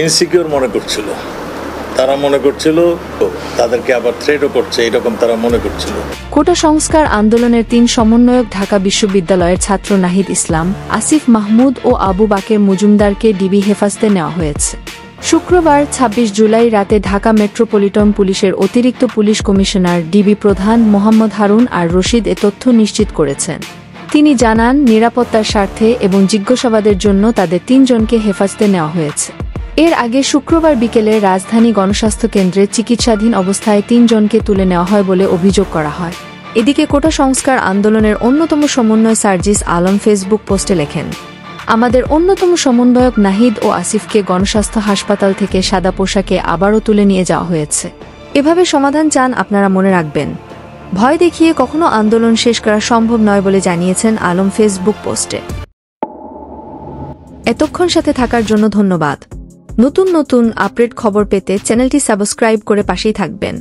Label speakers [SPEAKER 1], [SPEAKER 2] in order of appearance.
[SPEAKER 1] Insecure মনে করছিল। তারা মনে করছিল তাদেরকে আবার থ্রেটও করছে, এরকম তারা মনে করছিল।
[SPEAKER 2] কোটা সংস্কার আন্দোলনের ৩ সমন্বয়ক ঢাকা বিশ্ববিদ্যালয়ের ছাত্র নাহিদ ইসলাম, আসিফ মাহমুদ ও আবু বাকের মজুমদারকে ডিবি হেফাজতে নেওয়া হয়েছে। শুক্রবার ২৬ জুলাই রাতে ঢাকা মেট্রোপলিটন পুলিশের অতিরিক্ত পুলিশ কমিশনার ডিবি প্রধান মোহাম্মদ হারুন আর রশিদ এ তথ্য নিশ্চিত করেছেন। তিনি জানান, নিরাপত্তার স্বার্থে এবং জিজ্ঞাসাবাদের জন্য তাদের ৩ জনকে হেফাজতে নেওয়া হয়েছে। এর আগে শুক্রবার বিকেলে রাজধানী গণস্বাস্থ্য কেন্দ্রে চিকিৎসাধীন অবস্থায় ৩ জনকে তুলে নেওয়া হয় বলে অভিযোগ করা হয়। এদিকে কোটা সংস্কার আন্দোলনের অন্যতম সমন্বয় সার্জিস আলম ফেসবুক পোস্টে লেখেন, আমাদের অন্যতম সমন্বয়ক নাহিদ ও আসিফকে গণস্বাস্থ্য হাসপাতাল থেকে সাদা পোশাকে আবারও তুলে নিয়ে যাওয়া হয়েছে। এভাবে সমাধান চান আপনারা, মনে রাখবেন, ভয় দেখিয়ে কখনো আন্দোলন শেষ করা সম্ভব নয় বলে জানিয়েছেন আলম ফেসবুক পোস্টে। এতক্ষণ সাথে থাকার জন্য ধন্যবাদ। নতুন নতুন আপডেট খবর পেতে চ্যানেলটি সাবস্ক্রাইব করে পাশেই থাকবেন।